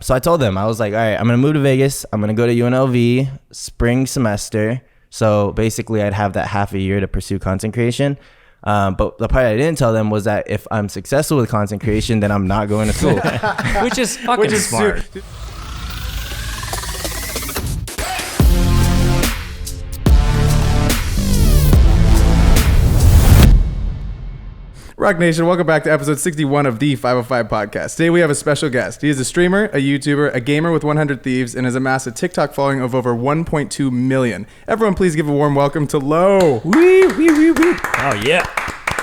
So I told them, I was like, all right, I'm going to move to Vegas. I'm going to go to UNLV spring semester. So basically I'd have that half a year to pursue content creation. But the part I didn't tell them was that if I'm successful with content creation, then I'm not going to school. Which is fucking smart. Rock Nation, welcome back to episode 61 of the 505 podcast. Today we have a special guest. He is a streamer, a YouTuber, a gamer with 100 Thieves, and has amassed a TikTok following of over 1.2 million. Everyone please give a warm welcome to Lough. Wee, wee, wee, wee. Oh, yeah.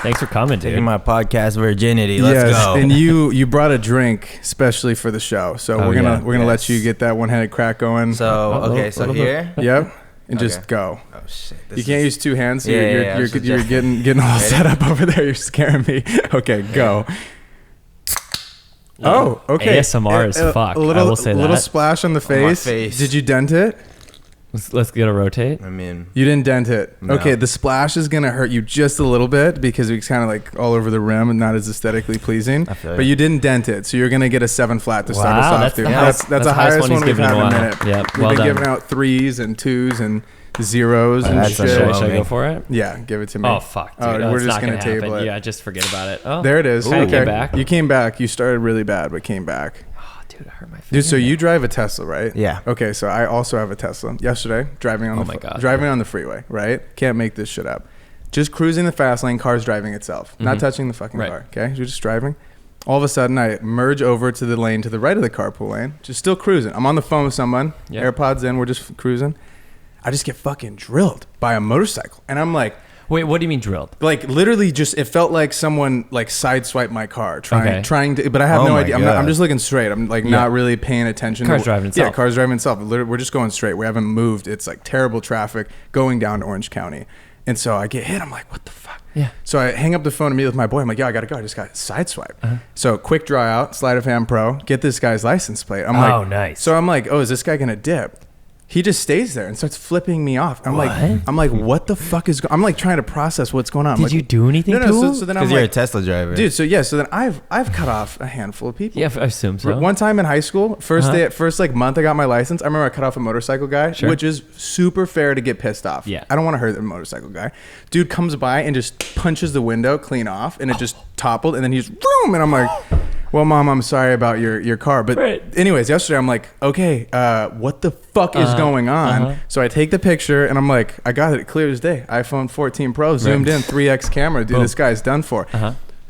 Thanks for coming, dude. Taking my podcast virginity. Let's go. And you brought a drink especially for the show. So we're gonna let you get that one-handed crack going. So, so here. Yep. And just go. Oh shit! You can't use two hands. So Yeah, you're getting all set up over there. You're scaring me. Okay, go. Oh, okay. ASMR is fuck. I will say that. A little splash on the face. face. Did you dent it? Let's get a rotate. I mean, you didn't dent it. No. Okay, the splash is gonna hurt you just a little bit because it's kind of like all over the rim and not as aesthetically pleasing. I feel but you didn't dent it, so you're gonna get a 7 flat to start us off, that's dude. the That's the highest one we've had in a minute. Yep, We've been giving out 3s and 2s and 0s and that's shit. Should I go for it? Yeah, give it to me. Oh, fuck, dude. We're it's just not gonna table happen. it. Yeah, just forget about it. Oh, There it is. I Okay. came back. You came back. You started really bad, but came back. Oh, dude, I hurt my face. Dude, so you drive a Tesla, right? Yeah. Okay, so I also have a Tesla. Yesterday, driving on the freeway, right? Can't make this shit up. Just cruising the fast lane, car's driving itself. Not touching the fucking car, okay? You're just driving. All of a sudden, I merge over to the lane to the right of the carpool lane, just still cruising. I'm on the phone with someone, AirPods in, we're just cruising. I just get fucking drilled by a motorcycle. And I'm like... Wait, what do you mean drilled? Like literally just, it felt like someone like sideswiped my car trying to, but I have no idea. I'm just looking straight. I'm like not really paying attention. Car's driving itself. Yeah, car's driving itself. Literally, we're just going straight. We haven't moved. It's like terrible traffic going down to Orange County. And so I get hit. I'm like, what the fuck? Yeah. So I hang up the phone and meet with my boy. I'm like, yo, I gotta go. I just got sideswiped. So quick draw out, sleight of hand pro, get this guy's license plate. I'm like, oh, nice. So I'm like, oh, is this guy gonna dip? He just stays there and starts flipping me off. I'm like, what the fuck is? I'm like trying to process what's going on. Did you do anything? No. So then I'm because like, you're a Tesla driver, dude. So then I've cut off a handful of people. Yeah, I assume so. One time in high school, first month I got my license. I remember I cut off a motorcycle guy, which is super fair to get pissed off. Yeah, I don't want to hurt the motorcycle guy. Dude comes by and just punches the window clean off, and it just toppled, and then he's boom, and I'm like. Well, Mom, I'm sorry about your car. But anyways, yesterday I'm like, okay, what the fuck is going on? So I take the picture and I'm like, I got it clear as day. iPhone 14 Pro, zoomed in, 3X camera. Dude, this guy's done for.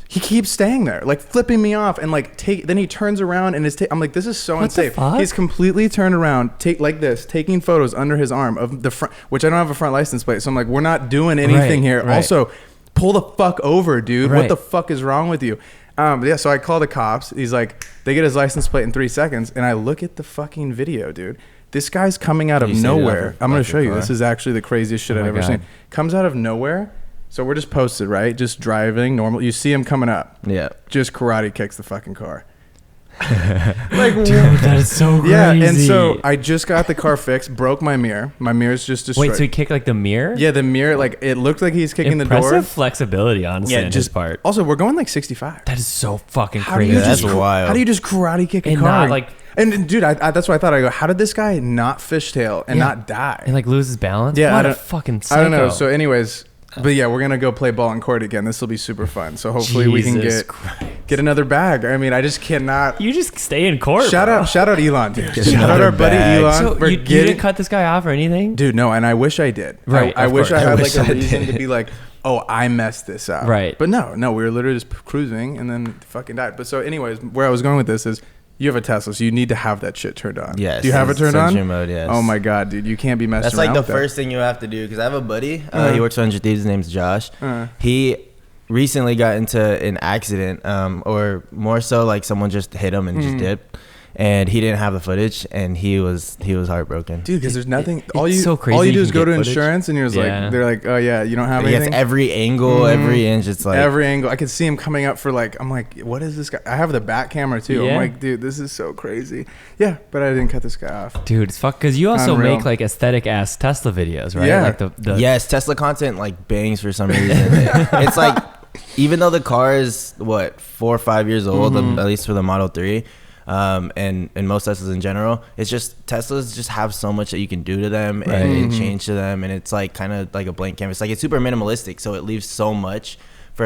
He keeps staying there, like flipping me off and like then he turns around and I'm like, this is so unsafe. He's completely turned around, taking photos under his arm of the front, which I don't have a front license plate. So I'm like, we're not doing anything here. Also, pull the fuck over, dude. What the fuck is wrong with you? So I call the cops. He's like, they get his license plate in 3 seconds. And I look at the fucking video, dude. This guy's coming out of nowhere. I'm going to show you. This is actually the craziest shit I've ever seen. Comes out of nowhere. So we're just posted, right? Just driving normal. You see him coming up. Yeah. Just karate kicks the fucking car. Like, dude, that is so crazy. Yeah, and so I just got the car fixed, broke my mirror. My mirror's just destroyed. Wait, so he kicked like the mirror? Yeah, the mirror, like it looked like he's kicking the door. Impressive flexibility, honestly, on his part. Also, we're going like 65. That is so fucking crazy. That's wild. How do you just karate kick a car? Not like... And dude, that's why I thought, I go, how did this guy not fishtail and not die? And like lose his balance? Yeah, what a fucking psycho. I don't know. So anyways... But yeah, we're gonna go play ball in court again. This will be super fun. So hopefully we can get another bag. I mean, I just cannot. You just stay in court. Shout out Elon, dude. Shout out our buddy Elon. So you didn't cut this guy off or anything? Dude, no. And I wish I did. Right. I wish I had like a reason to be like, oh, I messed this up. Right. But no, we were literally just cruising and then fucking died. But so anyways, where I was going with this is. You have a Tesla, so you need to have that shit turned on. Yes. Do you have it turned on? Mode, yes. Oh my god, dude, you can't be messing around. That's like the first thing you have to do, because I have a buddy. He works for 100 Thieves. His name's Josh. He recently got into an accident, or more so like someone just hit him and just dipped. And he didn't have the footage, and he was heartbroken. Dude, because there's nothing. All you so crazy all you do is go to footage. Insurance, and you're just like, they're like, oh yeah, you don't have anything. He gets every angle, every inch. It's like every angle. I could see him coming up for like. I'm like, what is this guy? I have the back camera too. Yeah. I'm like, dude, this is so crazy. Yeah, but I didn't cut this guy off. Dude, it's fuck. Because you also make like aesthetic ass Tesla videos, right? Yeah. Like the yes, Tesla content like bangs for some reason. It's like, even though the car is what 4 or 5 years old, at least for the Model 3. and most Teslas in general. It's just Teslas just have so much that you can do to them and change to them, and it's like kind of like a blank canvas. Like it's super minimalistic, so it leaves so much for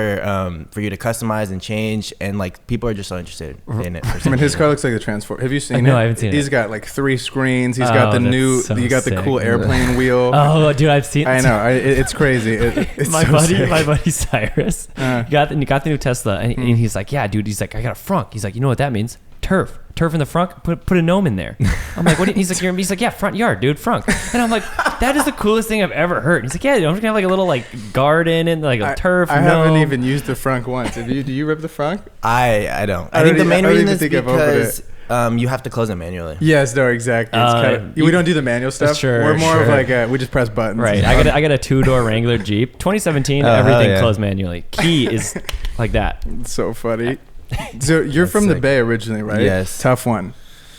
you to customize and change, and like people are just so interested in it. I mean, his car looks like the Transform. Have you seen it? No, I haven't seen it. He's got like 3 screens. He's got the new. You got the cool airplane wheel. Oh, dude, I've seen. I know. It's crazy. It's my so buddy Cyrus got the new Tesla, and he's like, yeah, dude. He's like, I got a frunk. He's like, you know what that means? Turf in the front. Put a gnome in there. I'm like, what? He's like, yeah, front yard, dude, front. And I'm like, that is the coolest thing I've ever heard. He's like, yeah, I'm just gonna have like a little like garden and like a turf. I haven't even used the frunk once. Do you rip the frunk? I don't. I think the main reason is because you have to close it manually. Yes, no, exactly. We don't do the manual stuff. Sure, we're more of like we just press buttons. Right. I got a 2-door Wrangler Jeep, 2017. Everything closed manually. Key is like that. It's so funny. So you're from the Bay originally, right? Yes. Tough one.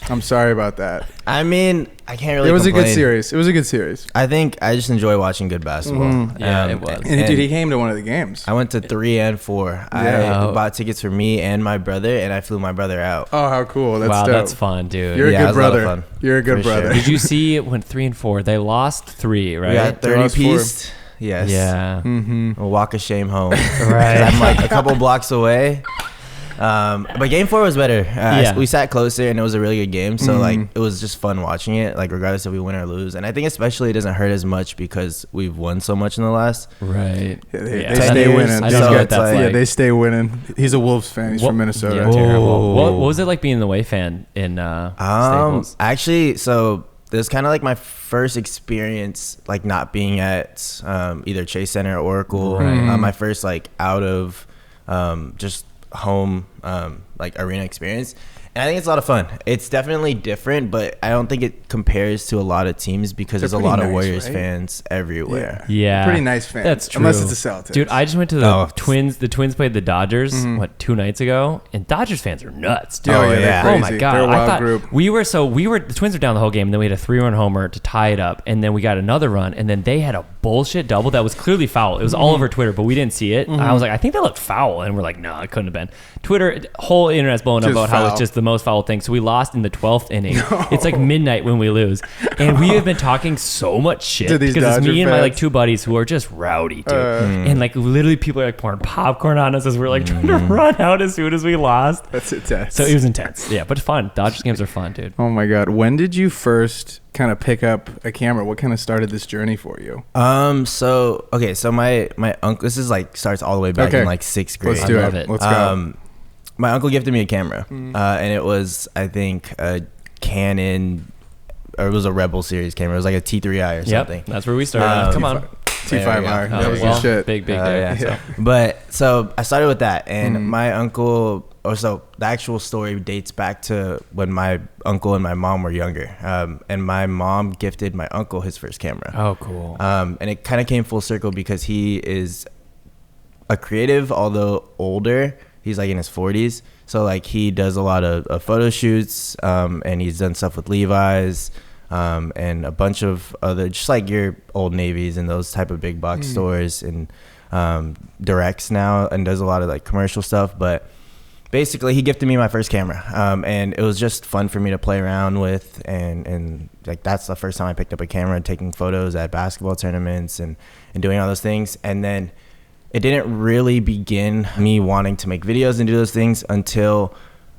I'm sorry about that. I mean, I can't really. It was complain. a good series. I think I just enjoy watching good basketball. Yeah, it was. And dude, he came to one of the games. I went to 3 and 4. I bought tickets for me and my brother, and I flew my brother out. Oh, how cool! That's dope. That's fun, dude. You're a good brother. You're a good brother. Sure. Did you see it went 3 and 4? They lost 3, right? We got 30 piece. Yes. Yeah. A walk of shame home. Right. I'm like a couple blocks away. But game 4 was better. We sat closer, and it was a really good game. So like it was just fun watching it, like regardless if we win or lose. And I think especially it doesn't hurt as much because we've won so much in the last. Right. They stay winning. I don't know what that's like. Yeah, they stay winning. He's a Wolves fan. He's from Minnesota. Yeah, terrible. What was it like being the Way fan in Staples? Actually, so it was kind of like my first experience, like not being at either Chase Center or Oracle. Right. My first like out of just home like arena experience, and I think it's a lot of fun. It's definitely different, but I don't think it compares to a lot of teams because there's a lot of Warriors fans everywhere. Yeah, pretty nice fans. That's true. Unless it's the Celtics. Dude, I just went to the Twins. The Twins played the Dodgers 2 nights ago, and Dodgers fans are nuts, dude. Oh my god, they're a wild I thought group. The Twins were down the whole game, and then we had a 3-run homer to tie it up, and then we got another run, and then they had a bullshit double that was clearly foul. It was all over Twitter, but we didn't see it. I was like, I think that looked foul, and we're like, no, it couldn't have been. Twitter, whole internet's blowing up about how it's just the most foul thing. So we lost in the 12th inning. No. It's like midnight when we lose, and we have been talking so much shit because it's me and my like 2 buddies who are just rowdy, dude. And like literally people are like pouring popcorn on us as we're like trying to run out as soon as we lost. That's intense. So it was intense. Yeah, but fun. Dodgers games are fun, dude. Oh my god, when did you first kind of pick up a camera? What kind of started this journey for you? So my uncle, this is like starts all the way back in like 6th grade. Let's do I love it. it. Let's go. My uncle gifted me a camera, and it was, I think, a Canon, or it was a Rebel series camera. It was like a T3i or something. Yep, that's where we started. Come on. T5R. That was good shit. Big day. So. But so I started with that, and my uncle, so the actual story dates back to when my uncle and my mom were younger, and my mom gifted my uncle his first camera. Oh, cool. And it kind of came full circle because he is a creative, although older. He's like in his 40s, so like he does a lot of photo shoots, and he's done stuff with Levi's, and a bunch of other, just like your Old Navies and those type of big box stores, and directs now, and does a lot of like commercial stuff. But basically, he gifted me my first camera, and it was just fun for me to play around with, and like that's the first time I picked up a camera, taking photos at basketball tournaments and doing all those things, and then it didn't really begin me wanting to make videos and do those things until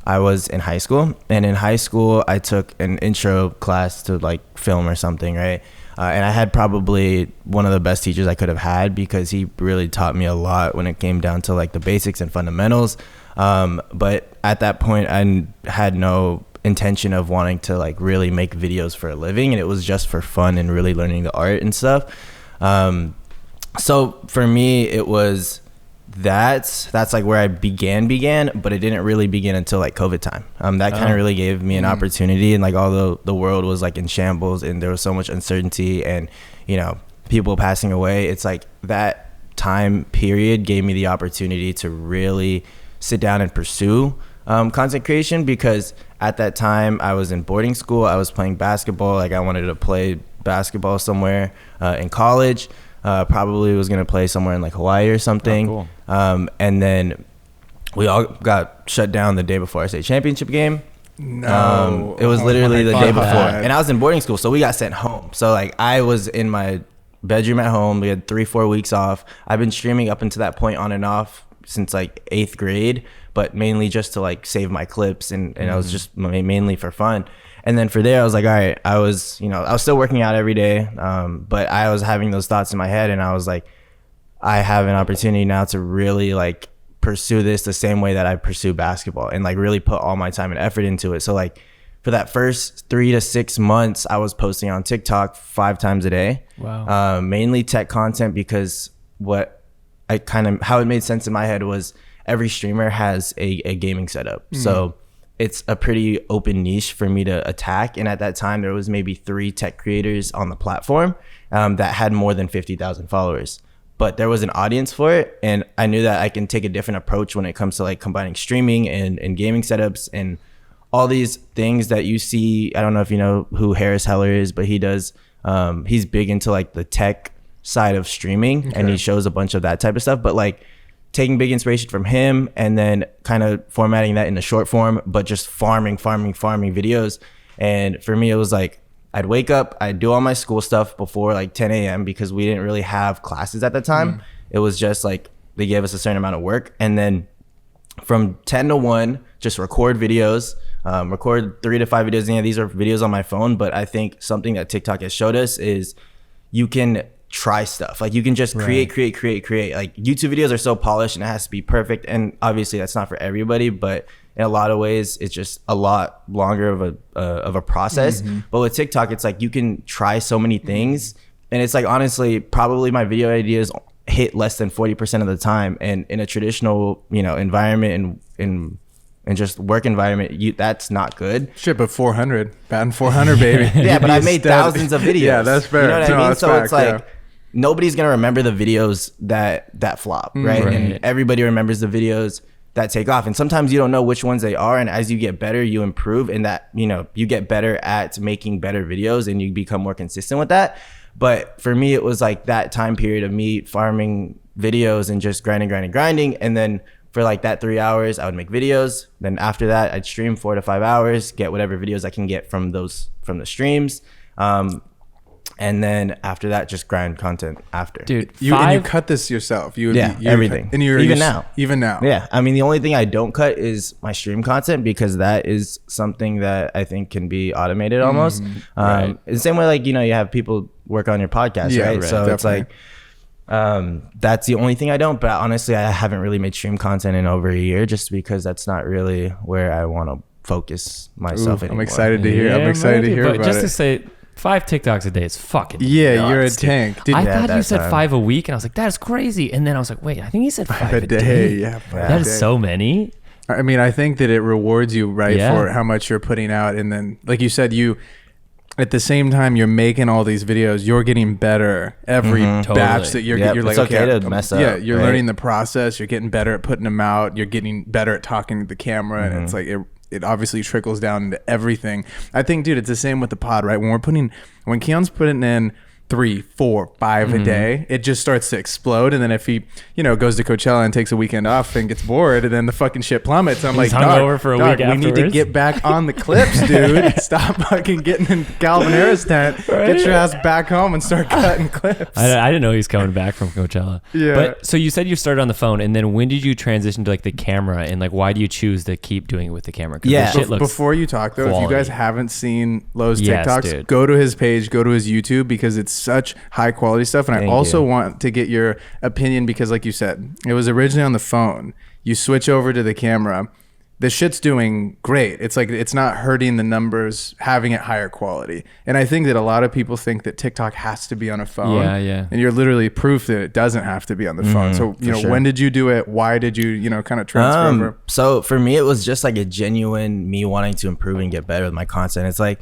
I was in high school. And in high school, I took an intro class to like film or something, right? And I had probably one of the best teachers I could have had because he really taught me a lot when it came down to like the basics and fundamentals. But at that point, I had no intention of wanting to like really make videos for a living, and it was just for fun and really learning the art and stuff. So for me, it was that's like where I began, but it didn't really begin until like COVID time. That kind of really gave me an opportunity, and like although the world was like in shambles and there was so much uncertainty and, you know, people passing away, it's like that time period gave me the opportunity to really sit down and pursue content creation, because at that time I was in boarding school, I was playing basketball, like I wanted to play basketball somewhere in college. Probably was going to play somewhere in like Hawaii or something. Oh, cool. And then we all got shut down the day before our state championship game. No. It was literally the day before. God. And I was in boarding school, so we got sent home. So like I was in my bedroom at home. We had 3-4 weeks off. I've been streaming up until that point on and off since like 8th grade, but mainly just to like save my clips and I was just mainly for fun. And then for there, I was like, all right, I was still working out every day, but I was having those thoughts in my head, and I was like, I have an opportunity now to really like pursue this the same way that I pursue basketball and like really put all my time and effort into it. So like for that first 3 to 6 months, I was posting on TikTok 5 times a day. Wow. Mainly tech content, because how it made sense in my head was every streamer has a gaming setup. So it's a pretty open niche for me to attack. And at that time, there was maybe 3 tech creators on the platform that had more than 50,000 followers. But there was an audience for it. And I knew that I can take a different approach when it comes to like combining streaming and gaming setups and all these things that you see. I don't know if you know who Harris Heller is, but he's big into like the tech side of streaming, and he shows a bunch of that type of stuff. But like taking big inspiration from him and then kind of formatting that into short form, but just farming videos. And for me, it was like, I'd wake up, I'd do all my school stuff before like 10 a.m. because we didn't really have classes at the time. It was just like, they gave us a certain amount of work. And then from 10 to 1, just record videos, record 3 to 5 videos. Yeah, these are videos on my phone, but I think something that TikTok has showed us is you can try stuff. Like you can just create. Like YouTube videos are so polished and it has to be perfect. And obviously that's not for everybody, but in a lot of ways, it's just a lot longer of a process. But with TikTok, it's like you can try so many things. And it's like, honestly, probably my video ideas hit less than 40% of the time. And in a traditional, environment and just work environment, that's not good. Shit, but 400, batting 400, baby. Yeah, but I made thousands of videos. Yeah, that's fair. You know what I mean? So fact, it's like, nobody's gonna remember the videos that flop, right? And everybody remembers the videos that take off. And sometimes you don't know which ones they are. And as you get better, you improve, and that, you get better at making better videos and you become more consistent with that. But for me, it was like that time period of me farming videos and just grinding. And then for like that 3 hours, I would make videos. Then after that, I'd stream 4 to 5 hours, get whatever videos I can get from the streams. And then after that, just grind content after. Dude, and you cut this yourself. Everything. And even now. Yeah. I mean, the only thing I don't cut is my stream content, because that is something that I think can be automated almost. The same way, like, you have people work on your podcast, right? So definitely. It's like, that's the only thing I don't. But honestly, I haven't really made stream content in over a year, just because that's not really where I want to focus myself anymore. I'm excited to hear. I'm excited to hear about it. Just to say, 5 TikToks a day is fucking nuts, you're a tank. I thought you said 5 a week, and I was like, that is crazy. And then I was like, wait, I think he said 5 a day. Yeah, that is so many. I mean, I think that it rewards you, right, for how much you're putting out. And then, like you said, at the same time you're making all these videos, you're getting better every batch that you're like, it's okay to mess up. Yeah, you're learning the process. You're getting better at putting them out. You're getting better at talking to the camera, and it's like it obviously trickles down into everything. I think, dude, it's the same with the pod, right? When Keon's putting in 3, 4, 5 a day, it just starts to explode. And then if he, goes to Coachella and takes a weekend off and gets bored, and then the fucking shit plummets. I'm like, hungover for a week we need to get back on the clips, dude. Stop fucking getting in Calvin Harris tent. Get your ass back home and start cutting clips. I didn't know he was coming back from Coachella. Yeah. But so you said you started on the phone, and then when did you transition to like the camera, and like why do you choose to keep doing it with the camera? Before you talk though, quality. If you guys haven't seen Lough's TikToks, go to his page, go to his YouTube, because it's such high quality stuff. And I also want to get your opinion, because like you said, it was originally on the phone. You switch over to the camera. The shit's doing great. It's like, it's not hurting the numbers, having it higher quality. And I think that a lot of people think that TikTok has to be on a phone. Yeah. And you're literally proof that it doesn't have to be on the phone. So, when did you do it? Why did you, kind of transfer over? So for me, it was just like a genuine me wanting to improve and get better with my content. It's like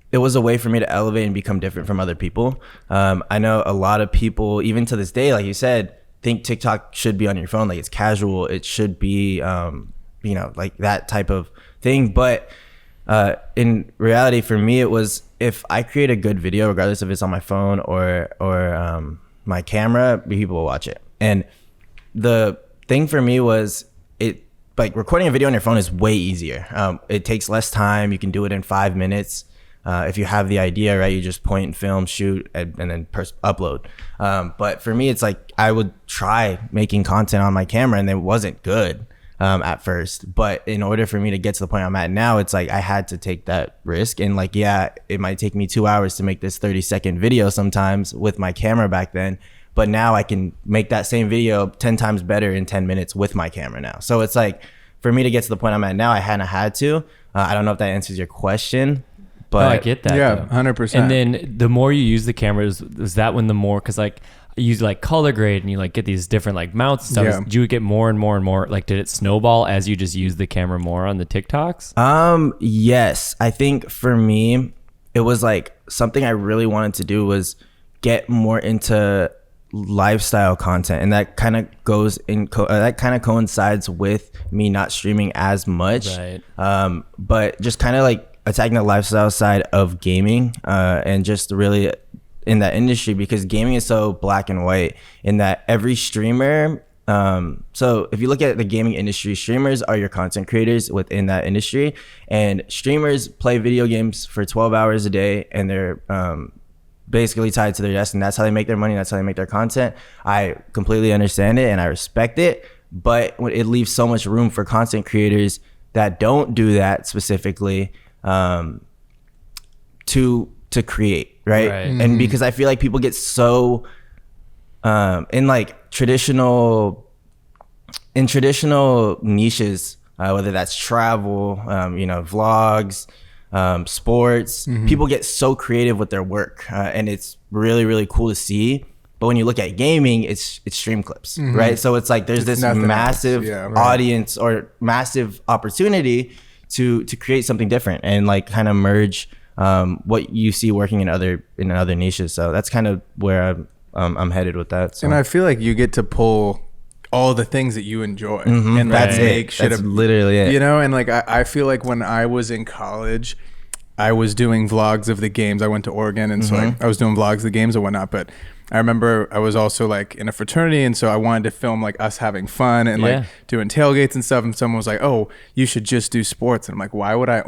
it was a way for me to elevate and become different from other people. I know a lot of people, even to this day, like you said, think TikTok should be on your phone. Like, it's casual. It should be, like that type of thing. But in reality, for me, it was, if I create a good video, regardless if it's on my phone or my camera, people will watch it. And the thing for me was, like recording a video on your phone is way easier. It takes less time. You can do it in 5 minutes. If you have the idea, right, you just point and film, shoot, and then upload. But for me, it's like I would try making content on my camera and it wasn't good at first. But in order for me to get to the point I'm at now, it's like I had to take that risk. And like, yeah, it might take me 2 hours to make this 30-second video sometimes with my camera back then. But now I can make that same video 10 times better in 10 minutes with my camera now. So it's like, for me to get to the point I'm at now, I hadn't had to. I don't know if that answers your question. But no, I get that. Yeah, though. 100%. And then the more you use the cameras, is that when the more, because like you use like color grade and you like get these different like mounts and stuff. Yeah. Do you get more and more and more? Like, did it snowball as you just use the camera more on the TikToks? Yes. I think for me, it was like something I really wanted to do was get more into lifestyle content, and that kind of goes in that kind of coincides with me not streaming as much. Right. But just kind of like attacking the lifestyle side of gaming, and just really in that industry, because gaming is so black and white in that every streamer, so if you look at the gaming industry, streamers are your content creators within that industry, and streamers play video games for 12 hours a day, and they're basically tied to their desk, and that's how they make their money, that's how they make their content. I completely understand it and I respect it, but it leaves so much room for content creators that don't do that specifically, to create, right? And because I feel like people get so in like traditional niches, whether that's travel, vlogs, sports, people get so creative with their work, and it's really, really cool to see. But when you look at gaming, it's stream clips, right? So it's like there's this massive audience or massive opportunity to create something different and like kind of merge what you see working in other niches. So that's kind of where I'm headed with that. So. And I feel like you get to pull all the things that you enjoy, and that's make shit. That's literally it. And like I feel like when I was in college, I was doing vlogs of the games. I went to Oregon, and so I was doing vlogs of the games and whatnot. But I remember I was also like in a fraternity, and so I wanted to film like us having fun and like doing tailgates and stuff. And someone was like, "Oh, you should just do sports." And I'm like, "Why would I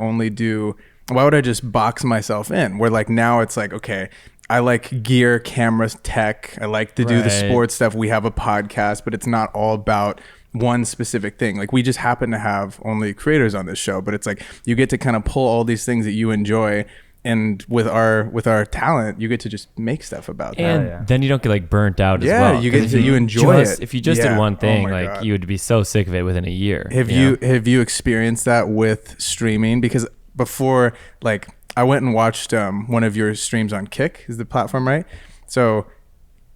just box myself in?" Where like now it's like, okay, I like gear, cameras, tech. I like to do the sports stuff. We have a podcast, but it's not all about one specific thing. Like we just happen to have only creators on this show, but it's like you get to kind of pull all these things that you enjoy, and with our talent, you get to just make stuff about that. And then you don't get like burnt out as well. You get to you enjoy it. If you just did one thing, like you would be so sick of it within a year. Have you experienced that with streaming? Because before, like I went and watched one of your streams on Kick, is the platform, right? So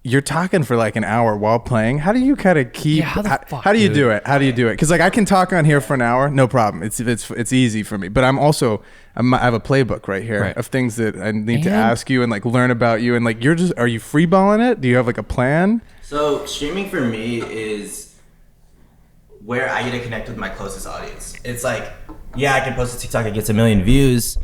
you're talking for like an hour while playing. How do you kind of keep? How do you do it? How do you do it? Because like I can talk on here for an hour, no problem. It's easy for me. But I have a playbook right here of things that I need to ask you and like learn about you. And like are you freeballing it? Do you have like a plan? So streaming for me is where I get to connect with my closest audience. It's like, yeah, I can post a TikTok, it gets 1 million views,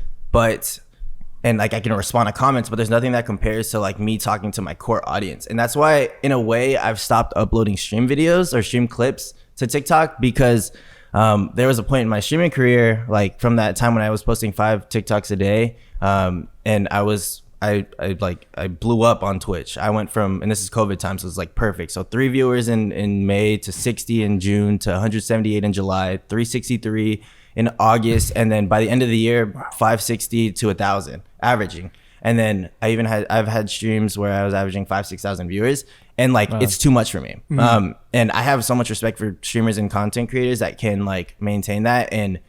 and like I can respond to comments, but there's nothing that compares to like me talking to my core audience. And that's why in a way I've stopped uploading stream videos or stream clips to TikTok, because there was a point in my streaming career, like from that time when I was posting 5 TikToks a day, and I blew up on Twitch. I went from, and this is COVID time, so it's like perfect. So 3 viewers in May to 60 in June to 178 in July, 363 in August, and then by the end of the year, 560 to 1,000 averaging. And then I've had streams where I was averaging 5,000-6,000 viewers, and like it's too much for me. And I have so much respect for streamers and content creators that can like maintain that and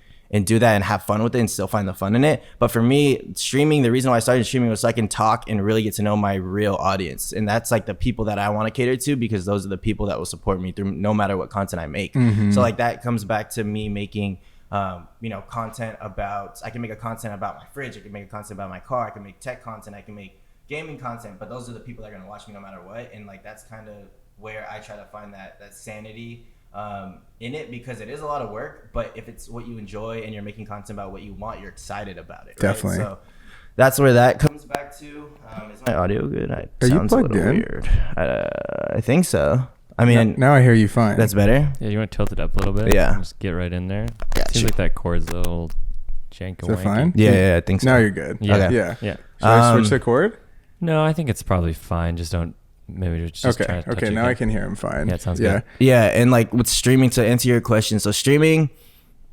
do that and have fun with it and still find the fun in it. But for me, streaming, the reason why I started streaming was so I can talk and really get to know my real audience, and that's like the people that I want to cater to, because those are the people that will support me through no matter what content I make. So like that comes back to me making content about, I can make a content about my fridge, I can make a content about my car, I can make tech content, I can make gaming content, but those are the people that are going to watch me no matter what. And like that's kind of where I try to find that sanity in it, because it is a lot of work, but if it's what you enjoy and you're making content about what you want, you're excited about it, right? Definitely. So that's where that comes back to. Is my audio good? It sounds a little weird. I think so. I mean, now I hear you fine. That's better. Yeah, you want to tilt it up a little bit? Yeah. Just get right in there. Gotcha. Seems like that cord's a little janky. Is that fine? Yeah, I think so. Now you're good. Yeah. Okay. Yeah. Yeah. Should I switch the cord? No, I think it's probably fine. Just don't. Maybe just try Okay. to touch Okay. it Now again. I can hear him fine. Yeah, it sounds yeah. good. Yeah, and like with streaming, to answer your question, so streaming,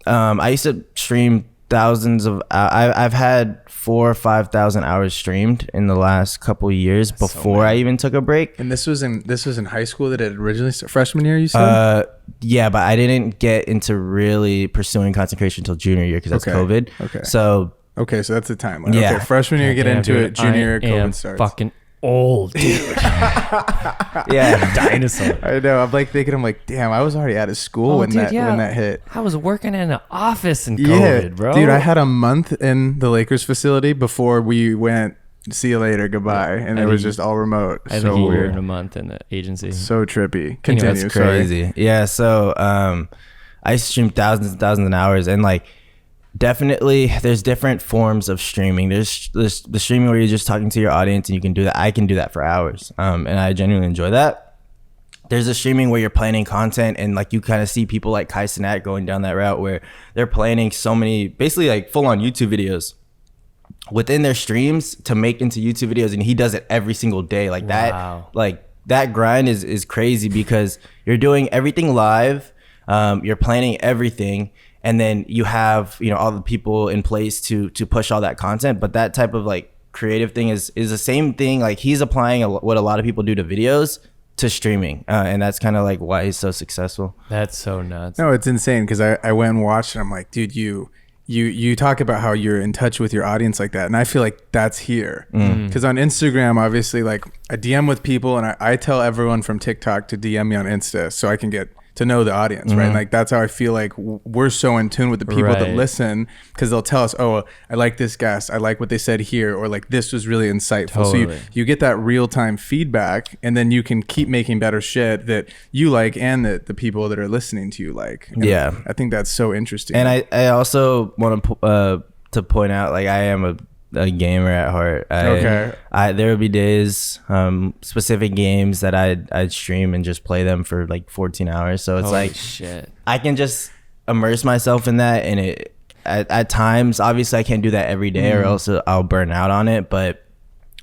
I used to stream thousands of. I've had 4,000 or 5,000 hours streamed in the last couple years before I even took a break. And this was in high school that it originally started, freshman year, you said? Yeah, but I didn't get into really pursuing concentration until junior year because that's COVID. Okay. So that's the timeline. Yeah. Okay, freshman year, get Damn, into dude, it. Junior year, I am COVID starts. fucking old, dude. yeah, Dinosaur. I know. I'm like thinking, damn, I was already out of school when dude, when that hit. I was working in an office in COVID, bro. Dude, I had a month in the Lakers facility before we went, see you later, goodbye. And it was just all remote. I had So a year weird. and a month in the agency. So trippy. Continue. that's sorry. crazy. Yeah, so I stream thousands and thousands of hours, and like definitely there's different forms of streaming. There's the streaming where you're just talking to your audience and you can do that. I can do that for hours, and I genuinely enjoy that. There's a streaming where you're planning content and like you kind of see people like Kai Cenat going down that route where they're planning so many, basically like full on YouTube videos within their streams to make into YouTube videos, and he does it every single day. Like Wow. that grind is crazy because you're doing everything live, you're planning everything, and then you have, you know, all the people in place to push all that content. But that type of like creative thing is the same thing. Like he's applying what a lot of people do to videos to streaming, and that's kind of like why he's so successful. That's so nuts. No, it's insane because I went and watched and I'm like, dude, you talk about how you're in touch with your audience like that, and I feel like that's here because on Instagram, obviously, like I DM with people and I tell everyone from TikTok to DM me on Insta so I can get to know the audience, right? And like that's how I feel like we're so in tune with the people that Right. listen because they'll tell us, oh, I like this guest, I like what they said here, or like this was really insightful. Totally. So you get that real time feedback, and then you can keep making better shit that you like and that the people that are listening to you like. And Yeah. I think that's so interesting. And I also want to point out, like I am a gamer at heart. Okay. There would be days, specific games that I'd stream and just play them for like 14 hours. So it's Holy like shit. I can just immerse myself in that, and it at times, obviously I can't do that every day or else I'll burn out on it. But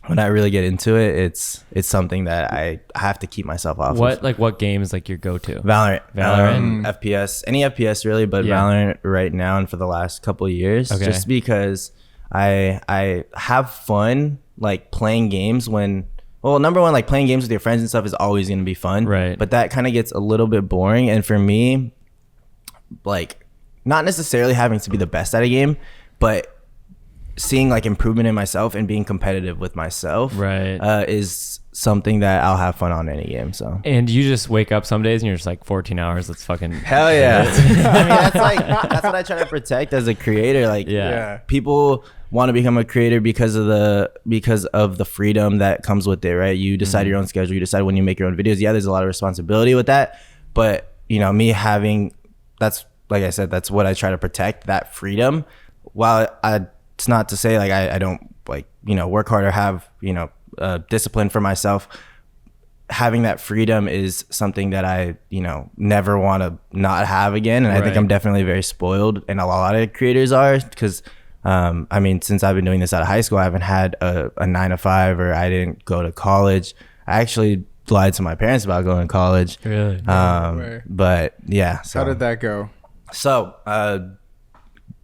when I really get into it, it's something that I have to keep myself off of. What game is like your go-to? Valorant. Valorant? FPS, any FPS really, but Yeah. Valorant right now and for the last couple of years, Okay. just because I have fun like playing games when, well, number one, like playing games with your friends and stuff is always going to be fun, Right. But that kind of gets a little bit boring, and for me, like not necessarily having to be the best at a game, but seeing like improvement in myself and being competitive with myself, Right. is something that I'll have fun on any game. So And you just wake up some days and you're just like 14 hours. Let's fucking hell yeah. I mean, that's what I try to protect as a creator. Like Yeah. people want to become a creator because of the freedom that comes with it, right? You decide your own schedule, you decide when you make your own videos. Yeah, there's a lot of responsibility with that, but you know, me having, that's like I said, that's what I try to protect, that freedom. While it's not to say like I don't like, you know, work hard or have, you know, discipline for myself. Having that freedom is something that I, you know, never want to not have again. And I think Right. I'm definitely very spoiled, and a lot of creators are, because I mean, since I've been doing this out of high school, I haven't had a 9 to 5, or I didn't go to college. I actually lied to my parents about going to college. Really? way. But yeah. So How did that go? So,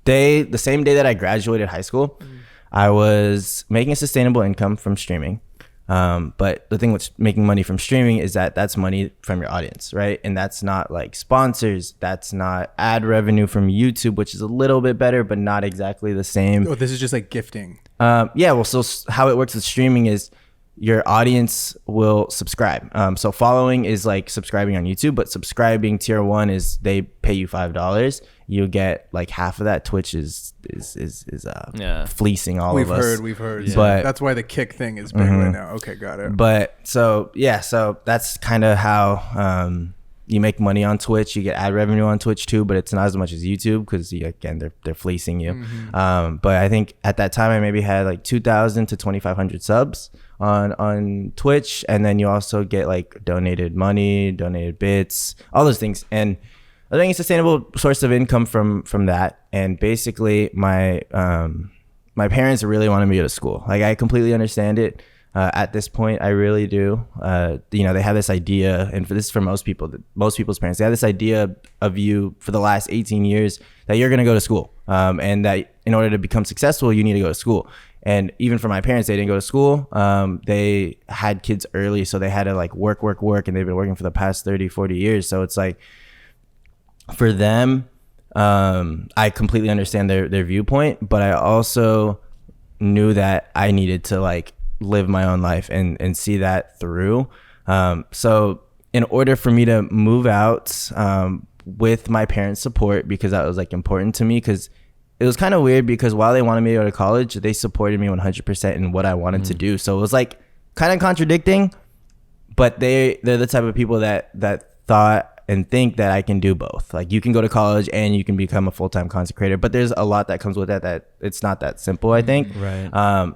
the same day that I graduated high school, I was making a sustainable income from streaming. But the thing with making money from streaming is that that's money from your audience, right? And that's not like sponsors. That's not ad revenue from YouTube, which is a little bit better, but not exactly the same. Oh, this is just like gifting. Yeah, well, so how it works with streaming is your audience will subscribe. So following is like subscribing on YouTube, but subscribing tier 1 is they pay you $5. You get like half of that. Twitch is Yeah. fleasing all of us. We've heard. Yeah. So But- that's why the kick thing is big right now. Okay, got it. But so yeah, so that's kind of how you make money on Twitch. You get ad revenue on Twitch too, but it's not as much as YouTube because again they're fleecing you. But I think at that time I maybe had like 2,000 to 2,500 subs on Twitch, and then you also get like donated money, donated bits, all those things. And I think it's a sustainable source of income from that. And basically my parents really wanted me to go to school. Like, I completely understand it. At this point, I really do. They have this idea, and this is for most people's parents, they have this idea of you for the last 18 years that you're going to go to school, and that in order to become successful, you need to go to school. And even for my parents, they didn't go to school. They had kids early, so they had to like work, and they've been working for the past 30, 40 years. So it's like, for them, I completely understand their viewpoint, but I also knew that I needed to like live my own life and see that through. So in order for me to move out with my parents' support, because that was like important to me, because it was kind of weird, because while they wanted me to go to college, they supported me 100% in what I wanted to do. So it was like kind of contradicting, but they're the type of people that thought and think that I can do both. Like, you can go to college and you can become a full-time content creator, but there's a lot that comes with that it's not that simple, I think. Right.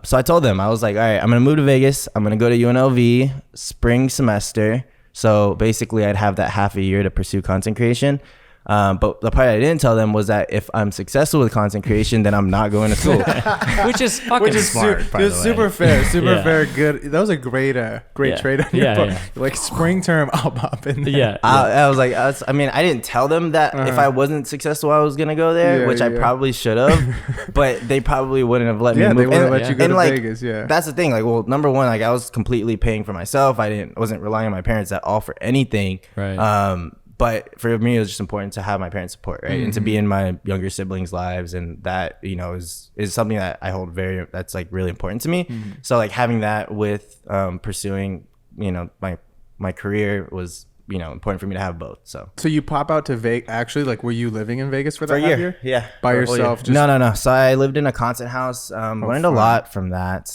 So I told them, I was like, all right, I'm going to move to Vegas. I'm going to go to UNLV spring semester. So basically I'd have that half a year to pursue content creation. But the part I didn't tell them was that if I'm successful with content creation, then I'm not going to school. Which is fucking smart, by the way. Super fair, fair. Good. That was a great trade on your book. Like, spring term, I'll pop in there. Yeah. I was like, I mean, I didn't tell them that if I wasn't successful, I was going to go there, which I probably should have, but they probably wouldn't have let me move. They wouldn't let you go to like, Vegas. Yeah. That's the thing. Like, well, number one, like, I was completely paying for myself. Wasn't relying on my parents at all for anything. Right. But for me, it was just important to have my parents' support, right? And to be in my younger siblings' lives, and that, is something that I hold that's like really important to me. So like having that with pursuing, my career was, important for me to have both. So you pop out to Vegas. Actually, like, were you living in Vegas for that half year? Yeah. By yourself? No. So I lived in a content house. Learned a lot from that.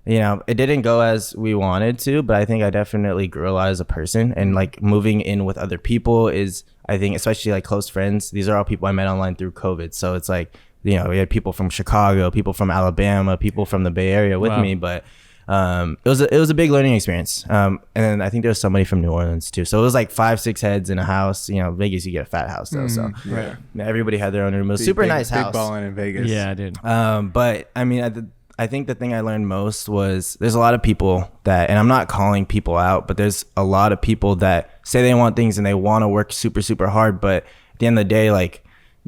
It didn't go as we wanted to, but I think I definitely grew a lot as a person. And like moving in with other people is, I think, especially like close friends, these are all people I met online through COVID. So it's like, we had people from Chicago, people from Alabama, people from the Bay Area with me, but it was a big learning experience. And then I think there was somebody from New Orleans too. So it was like 5-6 heads in a house. Vegas, you get a fat house though. So right. Everybody had their own room. It was super nice house. Big balling in Vegas. Yeah, I did. But I mean, I think the thing I learned most was there's a lot of people that, and I'm not calling people out, but there's a lot of people that say they want things and they want to work super, super hard. But at the end of the day, like,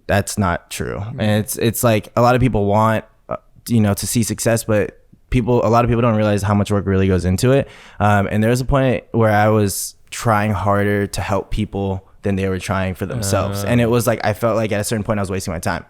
that's not true. And it's like a lot of people want, to see success, but a lot of people don't realize how much work really goes into it. And there was a point where I was trying harder to help people than they were trying for themselves. And it was like, I felt like at a certain point I was wasting my time.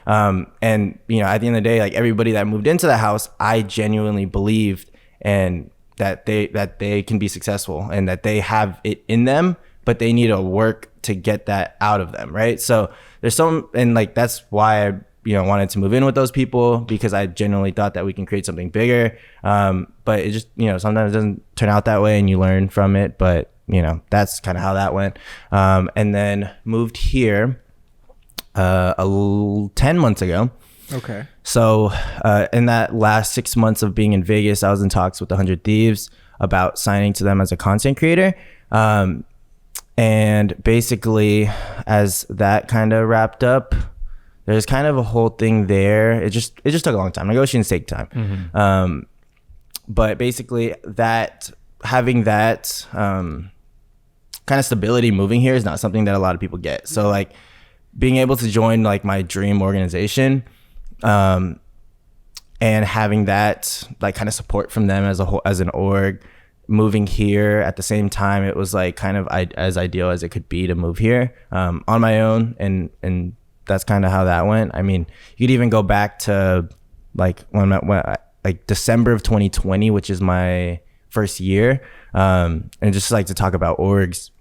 And at the end of the day, like, everybody that moved into the house, I genuinely believed and that they can be successful and that they have it in them, but they need to work to get that out of them. Right. So there's and like, that's why I, wanted to move in with those people, because I genuinely thought that we can create something bigger. But it just, sometimes it doesn't turn out that way and you learn from it, but that's kind of how that went. And then moved here 10 months ago. Okay. So in that last 6 months of being in Vegas, I was in talks with 100 Thieves about signing to them as a content creator. And basically, as that kind of wrapped up, there's kind of a whole thing there. It just took a long time. Negotiations take time. But basically, having that kind of stability moving here is not something that a lot of people get. So like, being able to join like my dream organization, and having that like kind of support from them as a whole, as an org, moving here at the same time, it was like kind of as ideal as it could be to move here on my own, and that's kind of how that went. I mean, you could even go back to like like December of 2020, which is my first year, and just like to talk about orgs.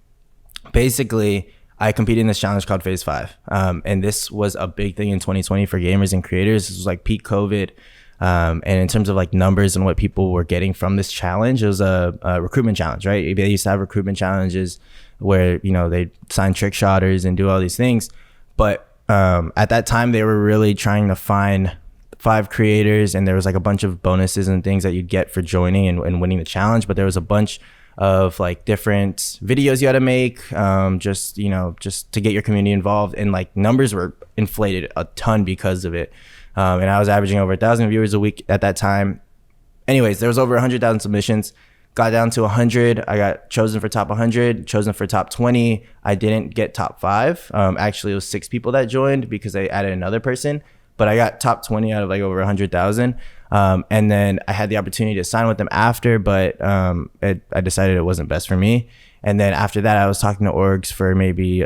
Basically, I competed in this challenge called Phase 5. And this was a big thing in 2020 for gamers and creators. This was like peak COVID. And in terms of like numbers and what people were getting from this challenge, it was a recruitment challenge, right? They used to have recruitment challenges where, they sign trick shotters and do all these things. But at that time, they were really trying to find 5 creators, and there was like a bunch of bonuses and things that you'd get for joining and winning the challenge. But there was a bunch of like different videos you had to make, just to get your community involved, and like numbers were inflated a ton because of it. And I was averaging over 1,000 viewers a week at that time. Anyways, there was over 100,000 submissions. Got down to 100. I got chosen for top 100, chosen for top 20. I didn't get top 5. Actually, it was 6 people that joined because they added another person. But I got top 20 out of like over 100,000. And then I had the opportunity to sign with them after, but I decided it wasn't best for me. And then after that, I was talking to orgs for maybe